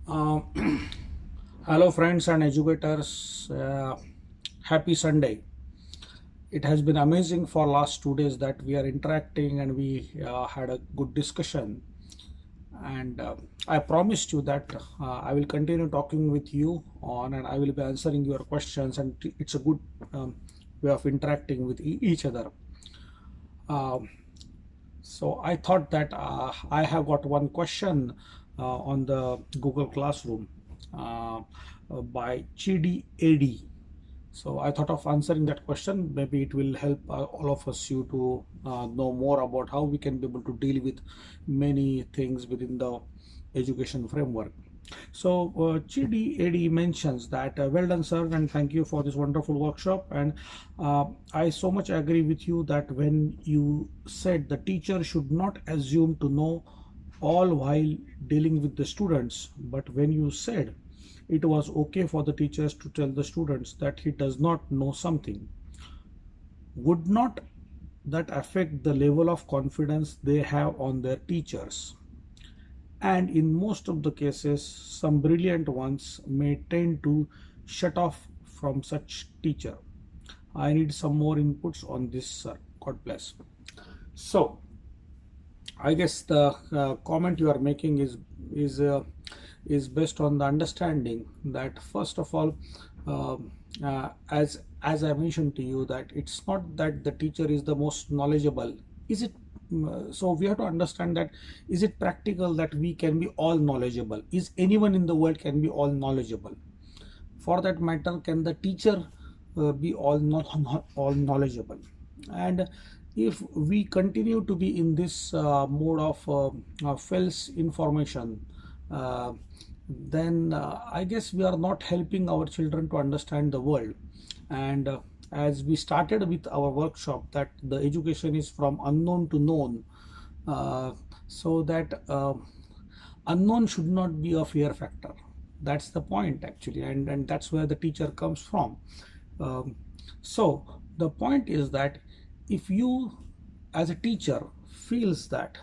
Uh, Hello, friends and educators. Happy Sunday. It has been amazing for last 2 days that we are interacting and we had a good discussion. And I promised you that I will continue talking with you on, and I will be answering your questions. And it's a good way of interacting with each other. Um so I thought that I have got one question on the Google Classroom by Chidi AD. So I thought of answering that question. Maybe it will help all of us you to know more about how we can be able to deal with many things within the education framework. So Chidi AD mentions that well done, sir, and thank you for this wonderful workshop. And I so much agree with you that when you said the teacher should not assume to know all while dealing with the students, but when you said it was okay for the teachers to tell the students that he does not know something, would not that affect the level of confidence they have on their teachers? And in most of the cases, some brilliant ones may tend to shut off from such teacher. I need some more inputs on this, sir. God bless. So, I guess the comment you are making is based on the understanding that first of all, as I mentioned to you, that it's not that the teacher is the most knowledgeable. Is it? So we have to understand that is it practical that we can be all knowledgeable? Is anyone in the world can be all knowledgeable? For that matter, can the teacher be all knowledgeable? And if we continue to be in this mode of false information, uh, then I guess we are not helping our children to understand the world. And as we started with our workshop, that the education is from unknown to known, uh, so that unknown should not be a fear factor. That's the point actually, and that's where the teacher comes from. um, so the point is that if you as a teacher feels that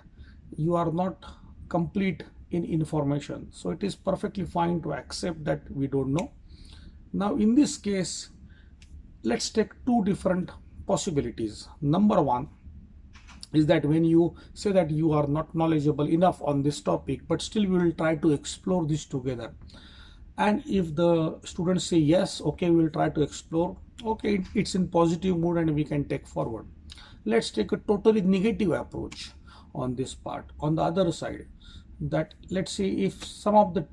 you are not complete in information, so it is perfectly fine to accept that we don't know. Now in this case, let's take two different possibilities. Number one is that when you say that you are not knowledgeable enough on this topic, but still we will try to explore this together. And if the students say yes, okay, we will try to explore, okay, it's in positive mood and we can take forward. Let's take a totally negative approach on this part. On the other side, that let's say if some of the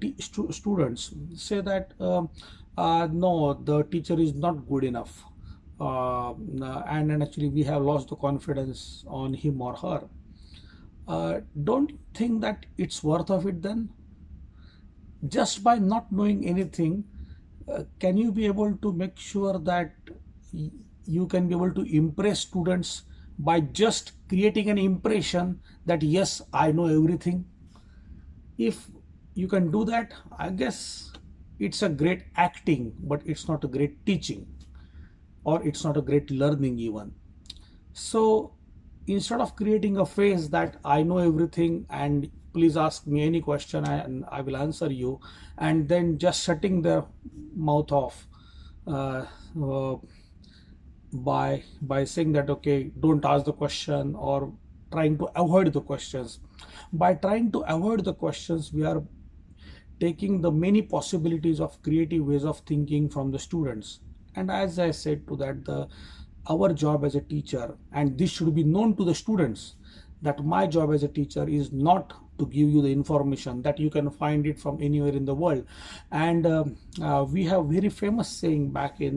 students say that no, the teacher is not good enough, and actually we have lost the confidence on him or her, don't you think that it's worth of it then? Just by not knowing anything, can you be able to make sure that you can be able to impress students by just creating an impression that yes, I know everything? If you can do that, I guess it's a great acting, but it's not a great teaching, or it's not a great learning even. So instead of creating a face that I know everything and please ask me any question and I will answer you, and then just shutting their mouth off uh, uh, by saying that okay, don't ask the question, or trying to avoid the questions. By trying to avoid the questions, we are taking the many possibilities of creative ways of thinking from the students. And as I said to that, the our job as a teacher, and this should be known to the students, that my job as a teacher is not to give you the information that you can find it from anywhere in the world. And we have very famous saying back at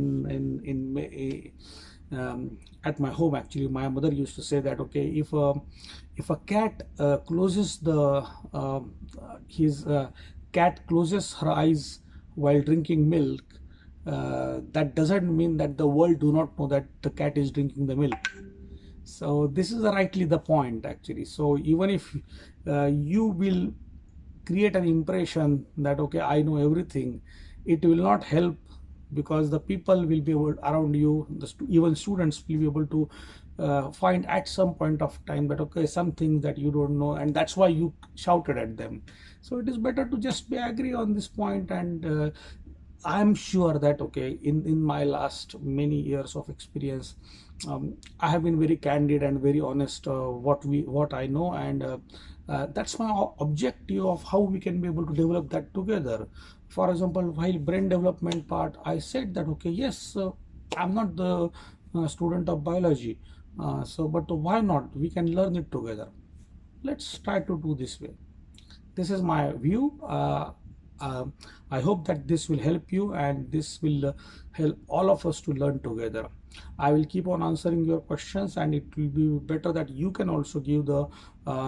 my home. Actually, my mother used to say that okay, if a cat closes the his cat closes her eyes while drinking milk, that doesn't mean that the world do not know that the cat is drinking the milk. So this is rightly the point actually. So even if you will create an impression that okay, I know everything, it will not help, because the people will be able around you, even students will be able to find at some point of time that okay, some things that you don't know, and that's why you shouted at them. So it is better to just be agree on this point. And I'm sure that okay, in my last many years of experience, I have been very candid and very honest, what I know. And that's my objective of how we can be able to develop that together. For example, while brain development part, I said that okay, yes, I'm not the student of biology, so but why not, we can learn it together. Let's try to do this way. This is my view. uh, I hope that this will help you, and this will help all of us to learn together. I will keep on answering your questions, and it will be better that you can also give the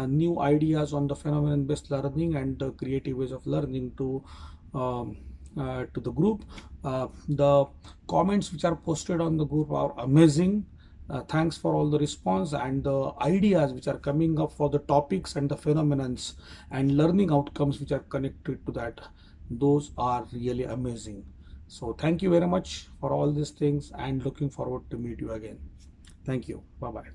new ideas on the phenomenon based learning and the creative ways of learning to the group. The comments which are posted on the group are amazing. Thanks for all the response and the ideas which are coming up for the topics and the phenomenons and learning outcomes which are connected to that. Those are really amazing. So thank you very much for all these things, and looking forward to meet you again. Thank you. Bye bye.